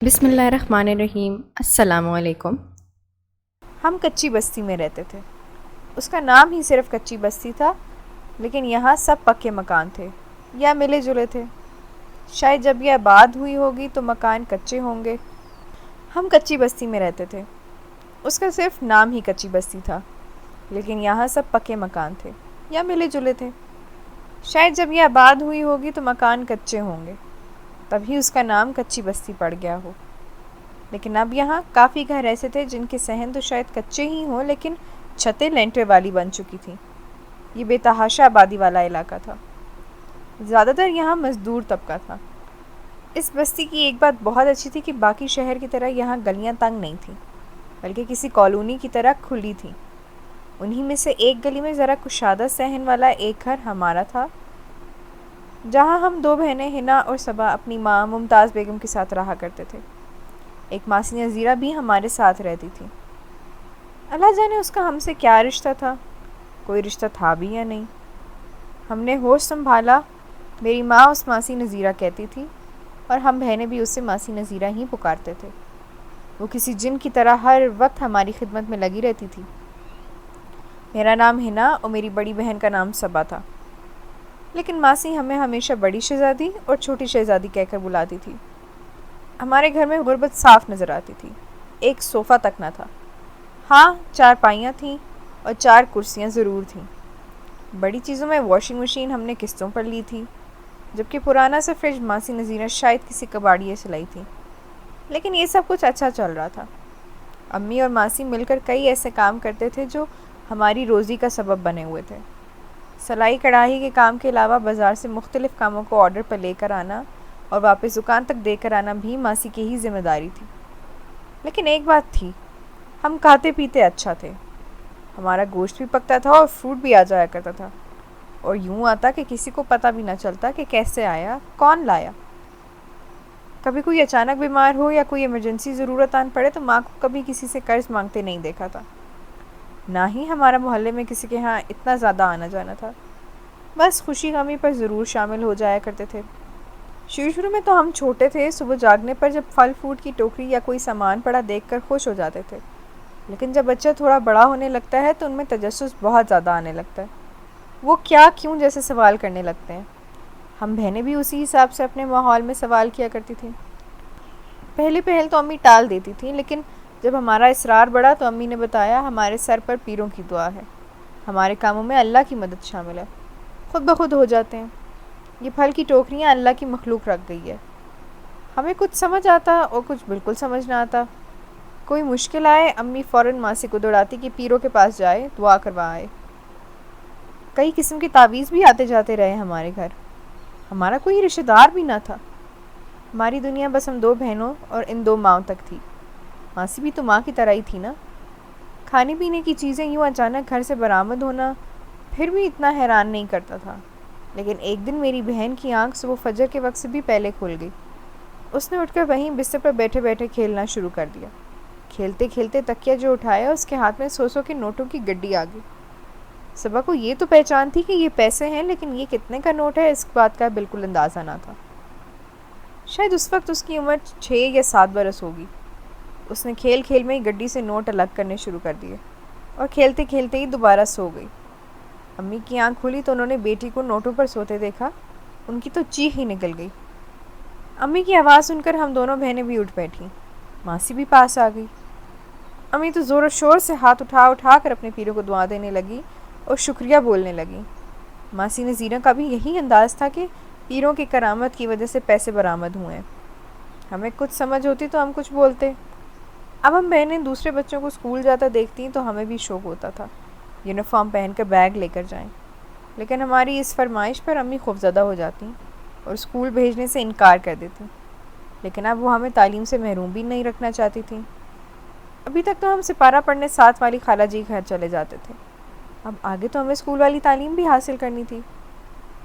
بسم اللہ الرحمن الرحیم۔ السلام علیکم۔ ہم کچی بستی میں رہتے تھے۔ اس کا نام ہی صرف کچی بستی تھا، لیکن یہاں سب پکے مکان تھے یا ملے جلے تھے۔ شاید جب یہ آباد ہوئی ہوگی تو مکان کچے ہوں گے۔ ہم کچی بستی میں رہتے تھے۔ اس کا صرف نام ہی کچی بستی تھا، لیکن یہاں سب پکے مکان تھے یا ملے جلے تھے۔ شاید جب یہ آباد ہوئی ہوگی تو مکان کچے ہوں گے، تبھی اس کا نام کچی بستی پڑ گیا ہو۔ لیکن اب یہاں کافی گھر ایسے تھے جن کے صحن تو شاید کچے ہی ہوں، لیکن چھتیں لینٹر والی بن چکی تھیں۔ یہ بے تحاشا آبادی والا علاقہ تھا۔ زیادہ تر یہاں مزدور طبقہ تھا۔ اس بستی کی ایک بات بہت اچھی تھی کہ باقی شہر کی طرح یہاں گلیاں تنگ نہیں تھیں، بلکہ کسی کالونی کی طرح کھلی تھیں۔ انہی میں سے ایک گلی میں ذرا کشادہ صحن والا ایک گھر ہمارا تھا، جہاں ہم دو بہنیں ہنا اور صبا اپنی ماں ممتاز بیگم کے ساتھ رہا کرتے تھے۔ ایک ماسی نذیرہ بھی ہمارے ساتھ رہتی تھی۔ اللہ جانے اس کا ہم سے کیا رشتہ تھا، کوئی رشتہ تھا بھی یا نہیں۔ ہم نے ہوش سنبھالا، میری ماں اس ماسی نذیرہ کہتی تھی، اور ہم بہنیں بھی اسے ماسی نذیرہ ہی پکارتے تھے۔ وہ کسی جن کی طرح ہر وقت ہماری خدمت میں لگی رہتی تھی۔ میرا نام ہنا اور میری بڑی بہن کا نام صبا تھا، لیکن ماسی ہمیں ہمیشہ بڑی شہزادی اور چھوٹی شہزادی کہہ کر بلاتی تھی۔ ہمارے گھر میں غربت صاف نظر آتی تھی۔ ایک صوفہ تک نہ تھا۔ ہاں، 4 پائیاں تھیں اور 4 کرسیاں ضرور تھیں۔ بڑی چیزوں میں واشنگ مشین ہم نے قسطوں پر لی تھی، جبکہ پرانا سا فریج ماسی نذیرہ شاید کسی کباڑیے سے لائی تھی۔ لیکن یہ سب کچھ اچھا چل رہا تھا۔ امی اور ماسی مل کر کئی ایسے کام کرتے تھے جو ہماری روزی کا سبب بنے ہوئے تھے۔ سلائی کڑھائی کے کام کے علاوہ بازار سے مختلف کاموں کو آرڈر پر لے کر آنا اور واپس دکان تک دے کر آنا بھی ماسی کی ہی ذمہ داری تھی۔ لیکن ایک بات تھی، ہم کھاتے پیتے اچھا تھے۔ ہمارا گوشت بھی پکتا تھا اور فروٹ بھی آ جایا کرتا تھا، اور یوں آتا کہ کسی کو پتہ بھی نہ چلتا کہ کیسے آیا، کون لایا۔ کبھی کوئی اچانک بیمار ہو یا کوئی ایمرجنسی ضرورت آن پڑے تو ماں کو کبھی کسی سے قرض مانگتے نہیں دیکھا تھا۔ نہ ہی ہمارا محلے میں کسی کے ہاں اتنا زیادہ آنا جانا تھا۔ بس خوشی غمی پر ضرور شامل ہو جایا کرتے تھے۔ شروع میں تو ہم چھوٹے تھے، صبح جاگنے پر جب پھل فروٹ کی ٹوکری یا کوئی سامان پڑا دیکھ کر خوش ہو جاتے تھے، لیکن جب بچہ تھوڑا بڑا ہونے لگتا ہے تو ان میں تجسس بہت زیادہ آنے لگتا ہے۔ وہ کیا کیوں جیسے سوال کرنے لگتے ہیں۔ ہم بہنیں بھی اسی حساب سے اپنے ماحول میں سوال کیا کرتی تھیں۔ پہلی پہل تو امی ٹال دیتی تھیں، لیکن جب ہمارا اصرار بڑھا تو امی نے بتایا ہمارے سر پر پیروں کی دعا ہے، ہمارے کاموں میں اللہ کی مدد شامل ہے، خود بخود ہو جاتے ہیں۔ یہ پھل کی ٹوکریاں اللہ کی مخلوق رکھ گئی ہے۔ ہمیں کچھ سمجھ آتا اور کچھ بالکل سمجھ نہ آتا۔ کوئی مشکل آئے، امی فوراً ماسی کو دوڑاتی کہ پیروں کے پاس جائے، دعا کروا آئے۔ کئی قسم کے تعویذ بھی آتے جاتے رہے ہمارے گھر۔ ہمارا کوئی رشتہ دار بھی نہ تھا۔ ہماری دنیا بس ہم 2 بہنوں اور ان 2 ماؤں تک تھی۔ ماسی بھی تو ماں کی طرح ہی تھی نا۔ کھانے پینے کی چیزیں یوں اچانک گھر سے برآمد ہونا پھر بھی اتنا حیران نہیں کرتا تھا۔ لیکن ایک دن میری بہن کی آنکھ صبح فجر کے وقت سے بھی پہلے کھل گئی۔ اس نے اٹھ کر وہیں بستر پر بیٹھے بیٹھے کھیلنا شروع کر دیا۔ کھیلتے کھیلتے تکیہ جو اٹھایا اس کے ہاتھ میں 100 کے نوٹوں کی گڈی آ گئی۔ صبح کو یہ تو پہچان تھی کہ یہ پیسے ہیں، لیکن یہ کتنے کا نوٹ ہے اس بات کا بالکل اندازہ نہ تھا۔ شاید اس وقت اس کی عمر 6 یا 7 برس ہوگی۔ اس نے کھیل کھیل میں ہی گڈی سے نوٹ الگ کرنے شروع کر دیے، اور کھیلتے کھیلتے ہی دوبارہ سو گئی۔ امی کی آنکھ کھلی تو انہوں نے بیٹی کو نوٹوں پر سوتے دیکھا۔ ان کی تو چیخ ہی نکل گئی۔ امی کی آواز سن کر ہم دونوں بہنیں بھی اٹھ بیٹھیں۔ ماسی بھی پاس آ گئی۔ امی تو زور و شور سے ہاتھ اٹھا اٹھا کر اپنے پیروں کو دعا دینے لگی اور شکریہ بولنے لگی۔ ماسی نذیرہ کا بھی یہی انداز تھا کہ پیروں کی کرامت کی وجہ سے پیسے برآمد ہوئے ہیں۔ ہمیں کچھ سمجھ ہوتی تو ہم کچھ بولتے۔ اب ہم بہنیں دوسرے بچوں کو اسکول جاتا دیکھتی تو ہمیں بھی شوق ہوتا تھا یونیفارم پہن کر بیگ لے کر جائیں، لیکن ہماری اس فرمائش پر امی خوفزدہ ہو جاتی اور اسکول بھیجنے سے انکار کر دیتی۔ لیکن اب وہ ہمیں تعلیم سے محروم بھی نہیں رکھنا چاہتی تھیں۔ ابھی تک تو ہم سپارہ پڑھنے ساتھ والی خالہ جی گھر چلے جاتے تھے، اب آگے تو ہمیں اسکول والی تعلیم بھی حاصل کرنی تھی۔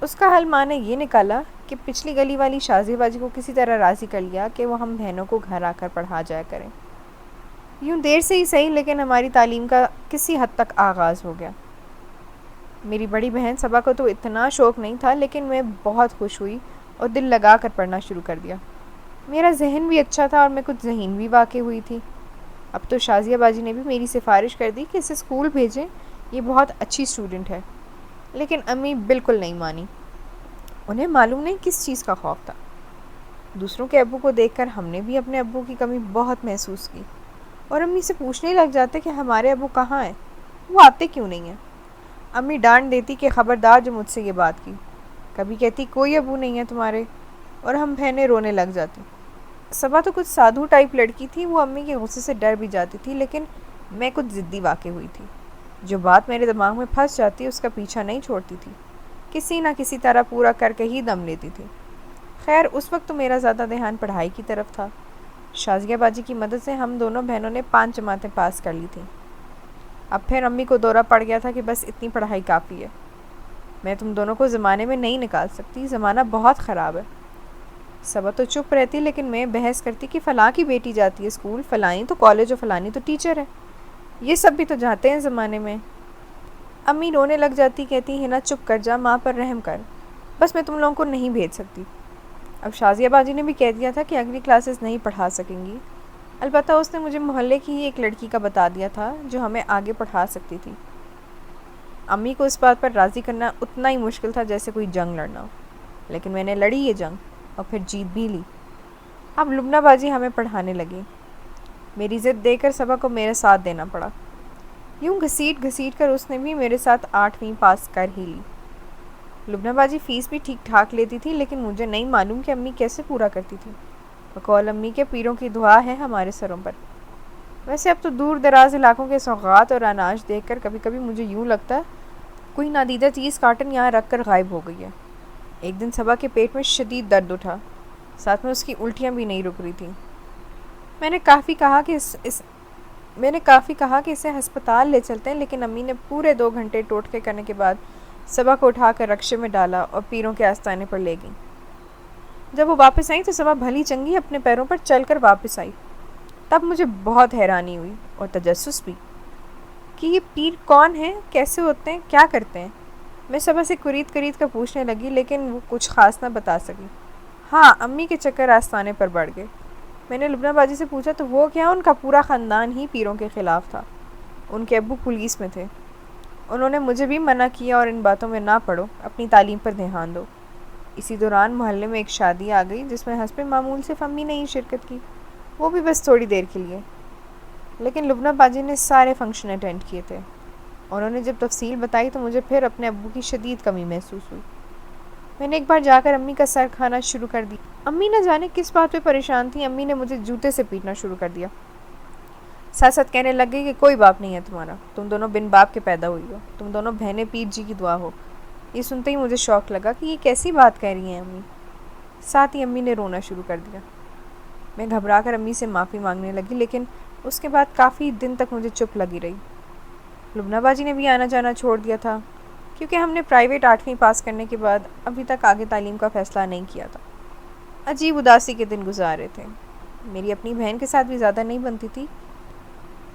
اس کا حل ماں نے یہ نکالا کہ پچھلی گلی والی شازی باجی کو کسی طرح راضی کر لیا کہ وہ ہم بہنوں کو گھر آ کر پڑھا جایا کریں۔ یوں دیر سے ہی صحیح، لیکن ہماری تعلیم کا کسی حد تک آغاز ہو گیا۔ میری بڑی بہن صبا کو تو اتنا شوق نہیں تھا، لیکن میں بہت خوش ہوئی اور دل لگا کر پڑھنا شروع کر دیا۔ میرا ذہن بھی اچھا تھا اور میں کچھ ذہین بھی واقع ہوئی تھی۔ اب تو شازیہ باجی نے بھی میری سفارش کر دی کہ اسے اسکول بھیجیں، یہ بہت اچھی اسٹوڈنٹ ہے، لیکن امی بالکل نہیں مانی۔ انہیں معلوم نہیں کس چیز کا خوف تھا۔ دوسروں کے ابو کو دیکھ کر ہم نے بھی اپنے ابو کی کمی بہت محسوس کی، اور امی سے پوچھنے لگ جاتے کہ ہمارے ابو کہاں ہیں، وہ آتے کیوں نہیں ہیں۔ امی ڈانٹ دیتی کہ خبردار جو مجھ سے یہ بات کی۔ کبھی کہتی کوئی ابو نہیں ہے تمہارے، اور ہم بہنیں رونے لگ جاتی۔ صبا تو کچھ سادھو ٹائپ لڑکی تھی، وہ امی کے غصے سے ڈر بھی جاتی تھی، لیکن میں کچھ ضدی واقع ہوئی تھی۔ جو بات میرے دماغ میں پھنس جاتی اس کا پیچھا نہیں چھوڑتی تھی، کسی نہ کسی طرح پورا کر کے ہی دم لیتی تھی۔ خیر اس وقت تو میرا زیادہ دھیان پڑھائی کی طرف تھا۔ شازیہ باجی کی مدد سے ہم دونوں بہنوں نے 5 جماعتیں پاس کر لی تھیں۔ اب پھر امی کو دورہ پڑ گیا تھا کہ بس اتنی پڑھائی کافی ہے، میں تم دونوں کو زمانے میں نہیں نکال سکتی، زمانہ بہت خراب ہے۔ صبا تو چپ رہتی، لیکن میں بحث کرتی کہ فلاں کی بیٹی جاتی ہے اسکول، فلانی تو کالج اور فلانی تو ٹیچر ہے، یہ سب بھی تو جاتے ہیں زمانے میں۔ امی رونے لگ جاتی، کہتی ہے نا چپ کر جا، ماں پر رحم کر، بس میں تم لوگوں کو نہیں بھیج سکتی۔ اب شازیہ باجی نے بھی کہہ دیا تھا کہ اگلی کلاسز نہیں پڑھا سکیں گی، البتہ اس نے مجھے محلے کی ہی ایک لڑکی کا بتا دیا تھا جو ہمیں آگے پڑھا سکتی تھی۔ امی کو اس بات پر راضی کرنا اتنا ہی مشکل تھا جیسے کوئی جنگ لڑنا ہو، لیکن میں نے لڑی یہ جنگ اور پھر جیت بھی لی۔ اب لبنہ باجی ہمیں پڑھانے لگی۔ میری ضد دے کر صبا کو میرے ساتھ دینا پڑا۔ یوں گھسیٹ کر اس نے بھی میرے ساتھ 8ویں پاس کر ہی لی۔ لبنہ باجی فیس بھی ٹھیک ٹھاک لیتی تھی، لیکن مجھے نہیں معلوم کہ امی کیسے پورا کرتی تھی۔ بقول امی کے پیروں کی دعا ہے ہمارے سروں پر۔ ویسے اب تو دور دراز علاقوں کے سوغات اور اناج دیکھ کر کبھی کبھی مجھے یوں لگتا کوئی نادیدہ چیز کارٹن یہاں رکھ کر غائب ہو گئی ہے۔ ایک دن صبا کے پیٹ میں شدید درد اٹھا، ساتھ میں اس کی الٹیاں بھی نہیں رک رہی تھیں۔ میں نے کافی کہا کہ اسے ہسپتال لے چلتے ہیں، لیکن امی نے پورے 2 گھنٹے ٹوٹکے کرنے کے بعد صبا کو اٹھا کر رکشے میں ڈالا اور پیروں کے آستانے پر لے گئی۔ جب وہ واپس آئی تو صبا بھلی چنگی اپنے پیروں پر چل کر واپس آئی۔ تب مجھے بہت حیرانی ہوئی اور تجسس بھی کہ یہ پیر کون ہیں، کیسے ہوتے ہیں، کیا کرتے ہیں۔ میں صبا سے کرید کر پوچھنے لگی، لیکن وہ کچھ خاص نہ بتا سکی۔ ہاں، امی کے چکر آستانے پر بڑھ گئے۔ میں نے لبنہ باجی سے پوچھا تو وہ کیا، ان کا پورا خاندان ہی پیروں کے خلاف تھا۔ ان کے ابو پولیس میں تھے۔ انہوں نے مجھے بھی منع کیا اور ان باتوں میں نہ پڑو، اپنی تعلیم پر دھیان دو۔ اسی دوران محلے میں ایک شادی آ گئی جس میں حسب معمول صرف امی نے ہی شرکت کی، وہ بھی بس تھوڑی دیر کے لیے، لیکن لبنہ باجی نے سارے فنکشن اٹینڈ کیے تھے۔ انہوں نے جب تفصیل بتائی تو مجھے پھر اپنے ابو کی شدید کمی محسوس ہوئی۔ میں نے ایک بار جا کر امی کا سر کھانا شروع کر دی۔ امی نہ جانے کس بات پہ پریشان تھی، امی نے مجھے جوتے سے پیٹنا شروع کر دیا۔ ساتھ ساتھ کہنے لگ گئی کہ کوئی باپ نہیں ہے تمہارا، تم دونوں بن باپ کے پیدا ہوئی ہو، تم دونوں بہنیں پیر جی کی دعا ہو۔ یہ سنتے ہی مجھے شوق لگا کہ یہ کیسی بات کہہ رہی ہیں امی۔ ساتھ ہی امی نے رونا شروع کر دیا۔ میں گھبرا کر امی سے معافی مانگنے لگی، لیکن اس کے بعد کافی دن تک مجھے چپ لگی رہی۔ لبنہ باجی نے بھی آنا جانا چھوڑ دیا تھا، کیونکہ ہم نے پرائیویٹ 8ویں پاس کرنے کے بعد ابھی تک آگے تعلیم کا فیصلہ نہیں کیا تھا۔ عجیب اداسی کے دن گزارے تھے۔ میری اپنی بہن کے ساتھ بھی زیادہ نہیں بنتی تھی،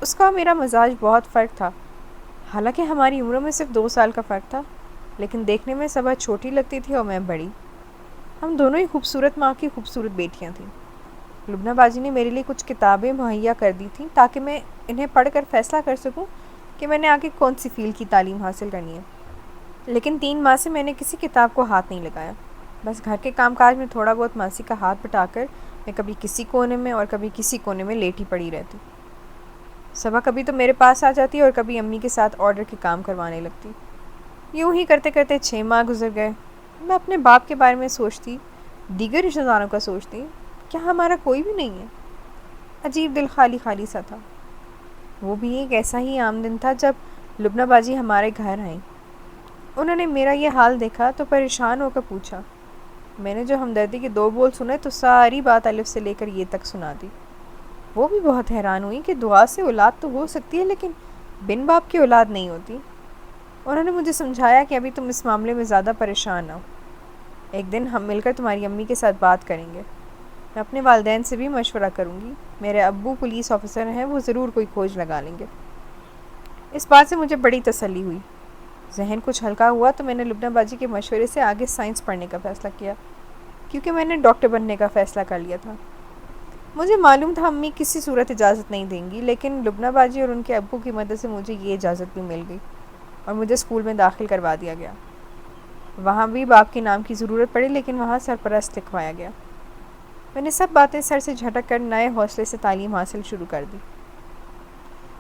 اس کا میرا مزاج بہت فرق تھا۔ حالانکہ ہماری عمروں میں صرف 2 سال کا فرق تھا، لیکن دیکھنے میں صبا چھوٹی لگتی تھی اور میں بڑی۔ ہم دونوں ہی خوبصورت ماں کی خوبصورت بیٹیاں تھیں۔ لبنہ باجی نے میرے لیے کچھ کتابیں مہیا کر دی تھیں تاکہ میں انہیں پڑھ کر فیصلہ کر سکوں کہ میں نے آگے کون سی فیلڈ کی تعلیم حاصل کرنی ہے، لیکن 3 ماہ سے میں نے کسی کتاب کو ہاتھ نہیں لگایا۔ بس گھر کے کام کاج میں تھوڑا بہت ماسی کا ہاتھ بٹا کر میں کبھی کسی کونے میں اور کبھی کسی کونے میں لیٹی پڑی رہتی۔ صبا کبھی تو میرے پاس آ جاتی اور کبھی امی کے ساتھ آرڈر کے کام کروانے لگتی۔ یوں ہی کرتے کرتے 6 ماہ گزر گئے۔ میں اپنے باپ کے بارے میں سوچتی، دیگر رشتہ داروں کا سوچتی، کیا ہمارا کوئی بھی نہیں ہے؟ عجیب دل خالی خالی سا تھا۔ وہ بھی ایک ایسا ہی عام دن تھا جب لبنہ باجی ہمارے گھر آئیں۔ انہوں نے میرا یہ حال دیکھا تو پریشان ہو کر پوچھا۔ میں نے جو ہمدردی کے 2 بول سنے تو ساری بات الف سے لے کر یہ تک سنا دی۔ وہ بھی بہت حیران ہوئی کہ دعا سے اولاد تو ہو سکتی ہے، لیکن بن باپ کی اولاد نہیں ہوتی۔ انہوں نے مجھے سمجھایا کہ ابھی تم اس معاملے میں زیادہ پریشان نہ ہو، ایک دن ہم مل کر تمہاری امی کے ساتھ بات کریں گے۔ میں اپنے والدین سے بھی مشورہ کروں گی، میرے ابو پولیس آفیسر ہیں، وہ ضرور کوئی کھوج لگا لیں گے۔ اس بات سے مجھے بڑی تسلی ہوئی۔ ذہن کچھ ہلکا ہوا تو میں نے لبنہ باجی کے مشورے سے آگے سائنس پڑھنے کا فیصلہ کیا، کیونکہ میں نے ڈاکٹر بننے کا فیصلہ کر لیا تھا۔ مجھے معلوم تھا امی کسی صورت اجازت نہیں دیں گی، لیکن لبنہ باجی اور ان کے ابو کی مدد سے مجھے یہ اجازت بھی مل گئی اور مجھے اسکول میں داخل کروا دیا گیا۔ وہاں بھی باپ کے نام کی ضرورت پڑی، لیکن وہاں سرپرست لکھوایا گیا۔ میں نے سب باتیں سر سے جھٹک کر نئے حوصلے سے تعلیم حاصل شروع کر دی۔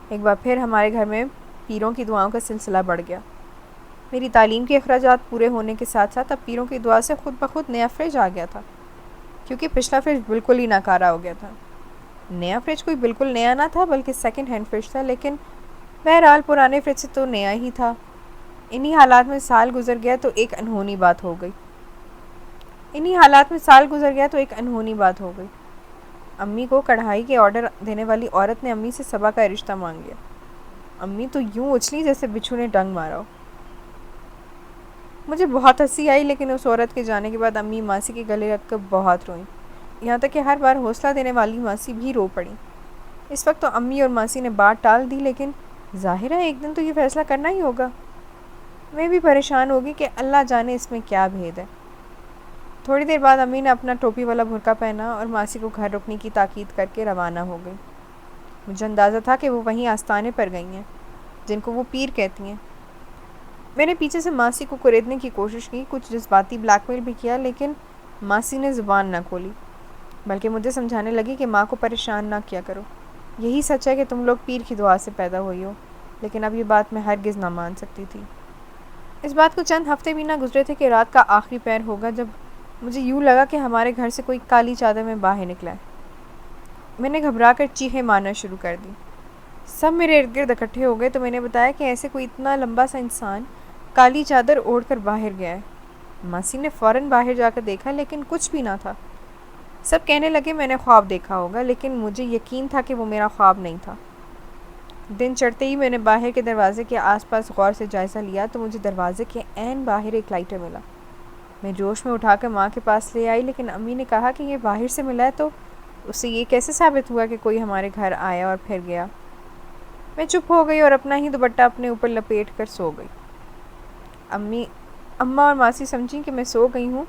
ایک بار پھر ہمارے گھر میں پیروں کی دعاؤں کا سلسلہ بڑھ گیا۔ میری تعلیم کے اخراجات پورے ہونے کے ساتھ ساتھ اب پیروں کی دعا سے خود بخود نیا فریج آ گیا تھا، کیونکہ پچھلا فریج بالکل ہی ناکارہ ہو گیا تھا۔ نیا فریج کوئی بالکل نیا نہ تھا، بلکہ سیکنڈ ہینڈ فریج تھا، لیکن بہرحال پرانے فریج سے تو نیا ہی تھا۔ انہی حالات میں سال گزر گیا تو ایک انہونی بات ہو گئی۔ امی کو کڑھائی کے آرڈر دینے والی عورت نے امی سے صبا کا رشتہ مانگ لیا۔ امی تو یوں اچھلی جیسے بچھو نے ڈنگ مارا ہو۔ مجھے بہت ہنسی آئی، لیکن اس عورت کے جانے کے بعد امی ماسی کے گلے لگ کر بہت روئیں، یہاں تک کہ ہر بار حوصلہ دینے والی ماسی بھی رو پڑیں۔ اس وقت تو امی اور ماسی نے بات ٹال دی، لیکن ظاہر ہے ایک دن تو یہ فیصلہ کرنا ہی ہوگا۔ میں بھی پریشان ہوگی کہ اللہ جانے اس میں کیا بھید ہے۔ تھوڑی دیر بعد امی نے اپنا ٹوپی والا برقع پہنا اور ماسی کو گھر رکنے کی تاکید کر کے روانہ ہو گئی۔ مجھے اندازہ تھا کہ وہ وہیں آستانے پر گئی ہیں جن کو وہ پیر کہتی ہیں۔ میں نے پیچھے سے ماسی کو کریدنے کی کوشش کی، کچھ جذباتی بلیک میل بھی کیا، لیکن ماسی نے زبان نہ کھولی، بلکہ مجھے سمجھانے لگی کہ ماں کو پریشان نہ کیا کرو۔ یہی سچ ہے کہ تم لوگ پیر کی دعا سے پیدا ہوئی ہو، لیکن اب یہ بات میں ہرگز نہ مان سکتی تھی۔ اس بات کو چند ہفتے بھی نہ گزرے تھے کہ رات کا آخری پہر ہوگا جب مجھے یوں لگا کہ ہمارے گھر سے کوئی کالی چادر میں باہر نکلا ہے۔ میں نے گھبرا کر چیخیں مارنا شروع کر دی۔ سب میرے ارد گرد اکٹھے ہو گئے تو میں نے بتایا کہ ایسے کوئی اتنا لمبا سا انسان کالی چادر اوڑھ کر باہر گیا ہے۔ ماسی نے فوراً باہر جا کر دیکھا، لیکن کچھ بھی نہ تھا۔ سب کہنے لگے میں نے خواب دیکھا ہوگا، لیکن مجھے یقین تھا کہ وہ میرا خواب نہیں تھا۔ دن چڑھتے ہی میں نے باہر کے دروازے کے آس پاس غور سے جائزہ لیا تو مجھے دروازے کے عین باہر ایک لائٹر ملا۔ میں جوش میں اٹھا کر ماں کے پاس لے آئی، لیکن امی نے کہا کہ یہ باہر سے ملا ہے تو اس سے یہ کیسے ثابت ہوا کہ کوئی ہمارے گھر آیا اور پھر گیا۔ میں چپ ہو گئی اور اپنا ہی دوپٹہ اپنے اوپر لپیٹ کر سو گئی۔ اماں اور ماسی سمجھیں کہ میں سو گئی ہوں۔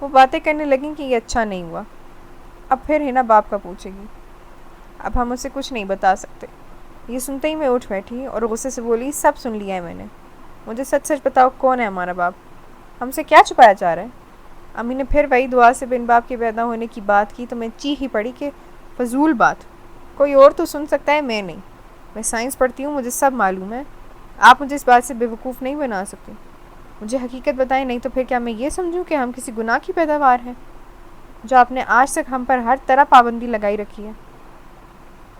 وہ باتیں کرنے لگیں کہ یہ اچھا نہیں ہوا، اب پھر ہے نا باپ کا پوچھے گی، اب ہم اسے کچھ نہیں بتا سکتے۔ یہ سنتے ہی میں اٹھ بیٹھی اور غصے سے بولی، سب سن لیا ہے میں نے، مجھے سچ سچ بتاؤ کون ہے ہمارا باپ، ہم سے کیا چھپایا جا رہا ہے؟ امی نے پھر وہی دعا سے بن باپ کے پیدا ہونے کی بات کی تو میں چیخ ہی پڑی کہ فضول بات، کوئی اور تو سن سکتا ہے، میں نہیں۔ میں سائنس پڑھتی ہوں، مجھے سب معلوم ہے، آپ مجھے اس بات سے بے وقوف نہیں بنا سکتے۔ مجھے حقیقت بتائیں، نہیں تو پھر کیا میں یہ سمجھوں کہ ہم کسی گناہ کی پیداوار ہیں جو آپ نے آج تک ہم پر ہر طرح پابندی لگائی رکھی ہے؟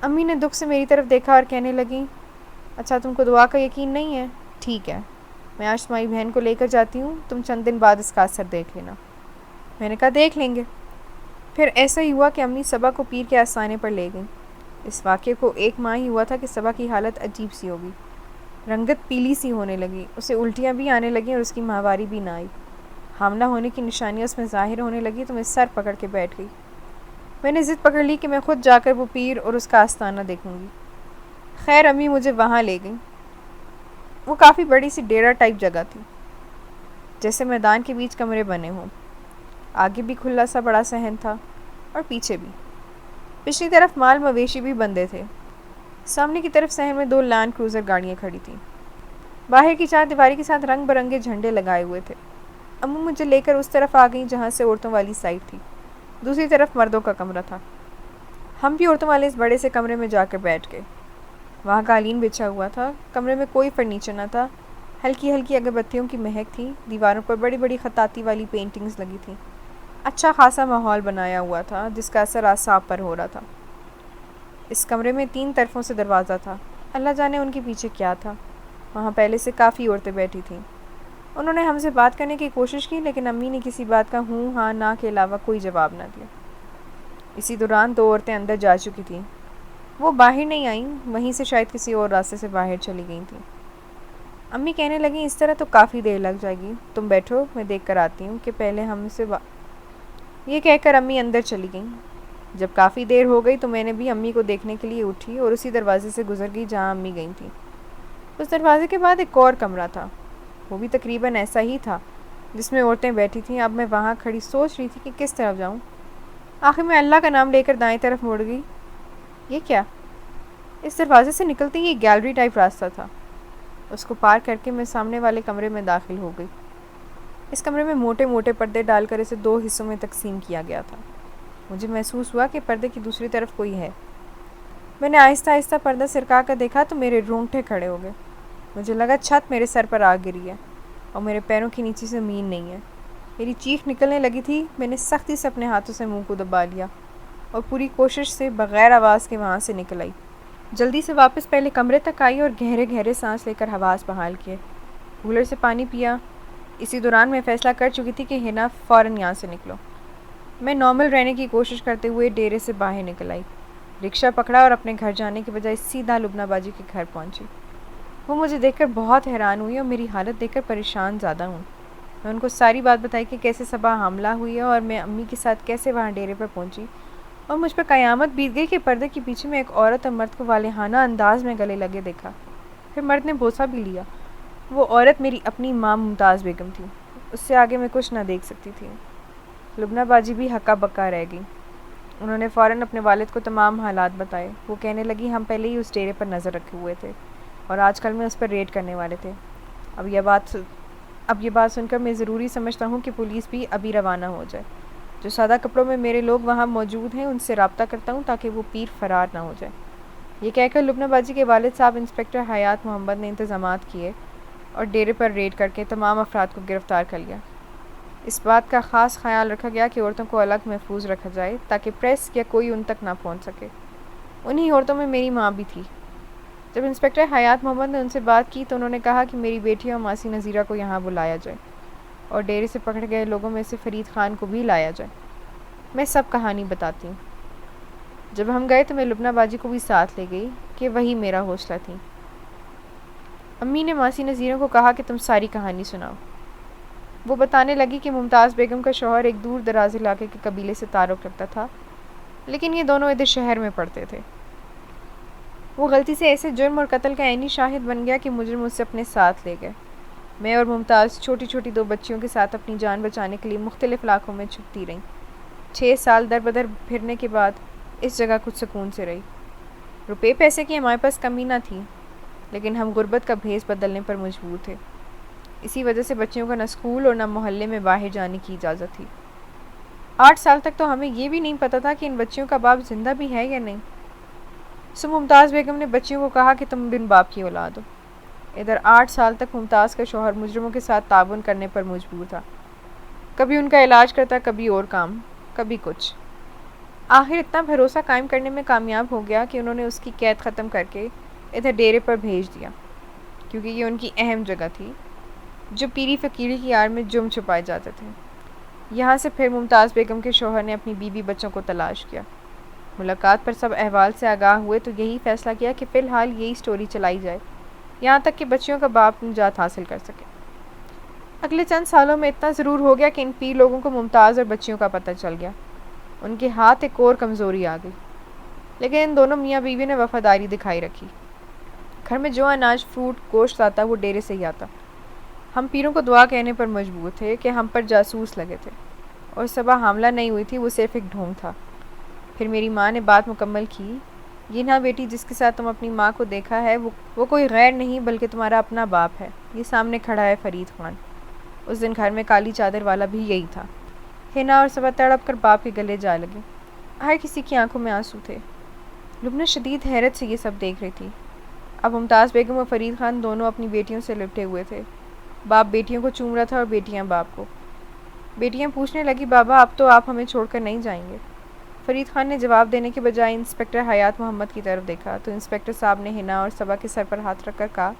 امی نے دکھ سے میری طرف دیکھا اور کہنے لگیں، اچھا تم کو دعا کا یقین نہیں ہے؟ ٹھیک ہے، میں آج تمہاری بہن کو لے کر جاتی ہوں، تم چند دن بعد اس کا اثر دیکھ لینا۔ میں نے کہا دیکھ لیں گے۔ پھر ایسا ہی ہوا کہ امی صبا کو پیر کے آستانے پر لے گئیں۔ اس واقعے کو ایک ماہ ہی ہوا تھا کہ صبا کی حالت عجیب سی ہو گئی، رنگت پیلی سی ہونے لگی، اسے الٹیاں بھی آنے لگیں اور اس کی ماہواری بھی نہ آئی۔ حاملہ ہونے کی نشانیاں اس میں ظاہر ہونے لگی تو میں سر پکڑ کے بیٹھ گئی۔ میں نے ضد پکڑ لی کہ میں خود جا کر وہ پیر اور اس کا آستانہ دیکھوں گی۔ خیر امی مجھے وہاں لے گئیں۔ وہ کافی بڑی سی ڈیرا ٹائپ جگہ تھی، جیسے میدان کے بیچ کمرے بنے ہوں۔ آگے بھی کھلا سا بڑا صحن تھا اور پیچھے بھی۔ پچھلی طرف مال مویشی بھی بندھے تھے۔ سامنے کی طرف صحن میں 2 لینڈ کروزر گاڑیاں کھڑی تھیں۔ باہر کی چار دیواری کے ساتھ رنگ برنگے جھنڈے لگائے ہوئے تھے۔ امّو مجھے لے کر اس طرف آ گئیں جہاں سے عورتوں والی سائڈ تھی، دوسری طرف مردوں کا کمرہ تھا۔ ہم بھی عورتوں والے اس بڑے سے کمرے میں جا کر بیٹھ گئے۔ وہاں قالین بچھا ہوا تھا، کمرے میں کوئی فرنیچر نہ تھا، ہلکی ہلکی اگربتیوں کی مہک تھی، دیواروں پر بڑی بڑی خطاطی والی پینٹنگز لگی تھیں۔ اچھا خاصا ماحول بنایا ہوا تھا جس کا اثر اعصاب پر ہو رہا تھا۔ اس کمرے میں 3 طرفوں سے دروازہ تھا، اللہ جانے ان کے پیچھے کیا تھا۔ وہاں پہلے سے کافی عورتیں بیٹھی تھیں۔ انہوں نے ہم سے بات کرنے کی کوشش کی، لیکن امی نے کسی بات کا ہوں ہاں نہ کے علاوہ کوئی جواب نہ دیا۔ اسی دوران 2 عورتیں اندر جا چکی تھیں، وہ باہر نہیں آئیں، وہیں سے شاید کسی اور راستے سے باہر چلی گئی تھیں۔ امی کہنے لگیں اس طرح تو کافی دیر لگ جائے گی، تم بیٹھو میں دیکھ کر آتی ہوں کہ پہلے ہم سے یہ کہہ کر امی اندر چلی گئیں۔ جب کافی دیر ہو گئی تو میں نے بھی امی کو دیکھنے کے لیے اٹھی اور اسی دروازے سے گزر گئی جہاں امی گئی تھیں۔ اس دروازے کے بعد ایک اور کمرہ تھا، وہ بھی تقریباً ایسا ہی تھا جس میں عورتیں بیٹھی تھیں۔ اب میں وہاں کھڑی سوچ رہی تھی کہ کس طرف جاؤں۔ آخر میں اللہ کا نام لے کر دائیں طرف مڑ گئی۔ یہ کیا؟ اس دروازے سے نکلتے ہی ایک گیلری ٹائپ راستہ تھا۔ اس کو پار کر کے میں سامنے والے کمرے میں داخل ہو گئی۔ اس کمرے میں موٹے موٹے پردے ڈال کر اسے 2 حصوں میں تقسیم کیا گیا تھا۔ مجھے محسوس ہوا کہ پردے کی دوسری طرف کوئی ہے۔ میں نے آہستہ آہستہ پردہ سرکا کر دیکھا تو میرے رونگٹے کھڑے ہو گئے۔ مجھے لگا چھت میرے سر پر آ گری ہے اور میرے پیروں کے نیچے زمین نہیں ہے۔ میری چیخ نکلنے لگی تھی۔ میں نے سختی سے اپنے ہاتھوں سے منہ کو دبا لیا اور پوری کوشش سے بغیر آواز کے وہاں سے نکل آئی۔ جلدی سے واپس پہلے کمرے تک آئی اور گہرے گہرے سانس لے کر حواس بحال کیے۔ کولر سے پانی پیا۔ اسی دوران میں فیصلہ کر چکی تھی کہ ہنا فوراً یہاں سے نکلو۔ میں نارمل رہنے کی کوشش کرتے ہوئے ڈیرے سے باہر نکل آئی، رکشہ پکڑا اور اپنے گھر جانے کے بجائے سیدھا لبنہ باجی کے گھر پہنچی۔ وہ مجھے دیکھ کر بہت حیران ہوئی اور میری حالت دیکھ کر پریشان زیادہ ہوں۔ میں ان کو ساری بات بتائی کہ کیسے صبح حاملہ ہوئی ہے اور میں امی کے ساتھ کیسے وہاں ڈیرے پر پہنچی، اور مجھ پر قیامت بیت گئی کہ پردے کے پیچھے میں ایک عورت اور مرد کو والہانہ انداز میں گلے لگے دیکھا۔ پھر مرد نے بوسہ بھی لیا۔ وہ عورت میری اپنی ماں ممتاز بیگم تھی۔ اس سے آگے میں کچھ نہ دیکھ سکتی تھی۔ لبنہ باجی بھی ہکا بکا رہ گئی۔ انہوں نے فوراً اپنے والد کو تمام حالات بتائے۔ وہ کہنے لگی ہم پہلے ہی اس ڈیرے پر نظر رکھے ہوئے تھے اور آج کل میں اس پر ریڈ کرنے والے تھے۔ اب یہ بات سن کر میں ضروری سمجھتا ہوں کہ پولیس بھی ابھی روانہ ہو جائے۔ جو سادہ کپڑوں میں میرے لوگ وہاں موجود ہیں ان سے رابطہ کرتا ہوں تاکہ وہ پیر فرار نہ ہو جائے۔ یہ کہہ کر لبنہ باجی کے والد صاحب انسپکٹر حیات محمد نے انتظامات کیے اور ڈیرے پر ریڈ کر کے تمام افراد کو گرفتار کر لیا۔ اس بات کا خاص خیال رکھا گیا کہ عورتوں کو الگ محفوظ رکھا جائے تاکہ پریس یا کوئی ان تک نہ پہنچ سکے۔ انہی عورتوں میں میری ماں بھی تھی۔ جب انسپکٹر حیات محمد نے ان سے بات کی تو انہوں نے کہا کہ میری بیٹی اور ماسی نذیرہ کو یہاں بلایا جائے اور ڈیرے سے پکڑ گئے لوگوں میں سے فرید خان کو بھی لایا جائے۔ میں سب کہانی بتاتی ہوں۔ جب ہم گئے تو میں لبنہ باجی کو بھی ساتھ لے گئی کہ وہی میرا حوصلہ تھی۔ امی نے ماسی نذیرہ کو کہا کہ تم ساری کہانی سناؤ۔ وہ بتانے لگی کہ ممتاز بیگم کا شوہر ایک دور دراز علاقے کے قبیلے سے تعلق رکھتا تھا، لیکن یہ دونوں ادھر شہر میں پڑھتے تھے۔ وہ غلطی سے ایسے جرم اور قتل کا عینی شاہد بن گیا کہ مجرم اسے اپنے ساتھ لے گئے۔ میں اور ممتاز چھوٹی چھوٹی 2 بچیوں کے ساتھ اپنی جان بچانے کے لیے مختلف علاقوں میں چھپتی رہیں۔ 6 سال در بدر پھرنے کے بعد اس جگہ کچھ سکون سے رہی۔ روپے پیسے کی ہمارے پاس کمی نہ تھی، لیکن ہم غربت کا بھیس بدلنے پر مجبور تھے۔ اسی وجہ سے بچیوں کو نہ اسکول اور نہ محلے میں باہر جانے کی اجازت تھی۔ 8 سال تک تو ہمیں یہ بھی نہیں پتہ تھا کہ ان بچیوں کا باپ زندہ بھی ہے یا نہیں۔ سو ممتاز بیگم نے بچیوں کو کہا کہ تم بن باپ کی اولاد ہو۔ ادھر 8 سال تک ممتاز کا شوہر مجرموں کے ساتھ تعاون کرنے پر مجبور تھا۔ کبھی ان کا علاج کرتا، کبھی اور کام، کبھی کچھ۔ آخر اتنا بھروسہ قائم کرنے میں کامیاب ہو گیا کہ انہوں نے اس کی قید ختم کر کے ادھر ڈیرے پر بھیج دیا، کیونکہ یہ ان کی اہم جگہ تھی جو پیری فقیری کی آڑ میں جم چھپائے جاتے تھے۔ یہاں سے پھر ممتاز بیگم کے شوہر نے اپنی بیوی بچوں کو تلاش کیا۔ ملاقات پر سب احوال سے آگاہ ہوئے تو یہی فیصلہ کیا کہ فی الحال یہی سٹوری چلائی جائے یہاں تک کہ بچیوں کا باپ نجات حاصل کر سکے۔ اگلے چند سالوں میں اتنا ضرور ہو گیا کہ ان پیر لوگوں کو ممتاز اور بچیوں کا پتہ چل گیا۔ ان کے ہاتھ ایک اور کمزوری آ گئی، لیکن ان دونوں میاں بیوی نے وفاداری دکھائی رکھی۔ گھر میں جو اناج، فروٹ، گوشت آتا وہ ڈیرے سے ہی آتا۔ ہم پیروں کو دعا کہنے پر مجبور تھے کہ ہم پر جاسوس لگے تھے، اور صبح حاملہ نہیں ہوئی تھی وہ صرف ایک ڈھونگ تھا۔ پھر میری ماں نے بات مکمل کی، یہ نہ بیٹی جس کے ساتھ تم اپنی ماں کو دیکھا ہے وہ کوئی غیر نہیں بلکہ تمہارا اپنا باپ ہے۔ یہ سامنے کھڑا ہے فرید خان۔ اس دن گھر میں کالی چادر والا بھی یہی تھا۔ ہنا اور صبا تڑپ کر باپ کے گلے جا لگے۔ ہر کسی کی آنکھوں میں آنسو تھے۔ لبنہ شدید حیرت سے یہ سب دیکھ رہی تھی۔ اب ممتاز بیگم اور فرید خان دونوں اپنی بیٹیوں سے لپٹے ہوئے تھے۔ باپ بیٹیوں کو چوم رہا تھا اور بیٹیاں باپ کو۔ بیٹیاں پوچھنے لگی بابا اب تو آپ ہمیں چھوڑ کر نہیں جائیں گے؟ فرید خان نے جواب دینے کے بجائے انسپکٹر حیات محمد کی طرف دیکھا تو انسپکٹر صاحب نے ہنا اور صبا کے سر پر ہاتھ رکھ کر کہا،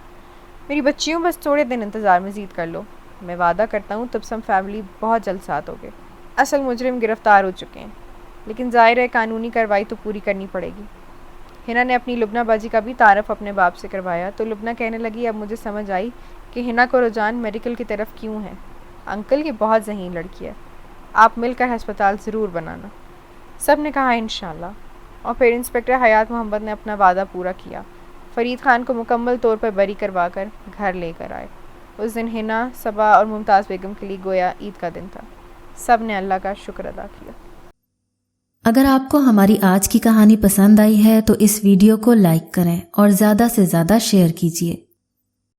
میری بچیوں بس تھوڑے دن انتظار مزید کر لو، میں وعدہ کرتا ہوں تب سب فیملی بہت جلد ساتھ ہوگے۔ اصل مجرم گرفتار ہو چکے ہیں، لیکن ظاہر ہے قانونی کارروائی تو پوری کرنی پڑے گی۔ ہنا نے اپنی لبنہ باجی کا بھی تعارف اپنے باپ سے کروایا تو لبنہ کہنے لگی اب مجھے سمجھ آئی کہ ہنا کو رجحان میڈیکل کی طرف کیوں ہے۔ انکل یہ بہت ذہین لڑکی ہے، آپ مل کر ہسپتال ضرور بنانا۔ سب نے کہا انشاءاللہ، اور پھر انسپکٹر حیات محمد نے اپنا وعدہ پورا کیا۔ فرید خان کو مکمل طور پر بری کروا کر گھر لے کر آئے۔ اس دن ہنا، صبا اور ممتاز بیگم کے لیے گویا عید کا دن تھا۔ سب نے اللہ کا شکر ادا کیا۔ اگر آپ کو ہماری آج کی کہانی پسند آئی ہے تو اس ویڈیو کو لائک کریں اور زیادہ سے زیادہ شیئر کیجیے۔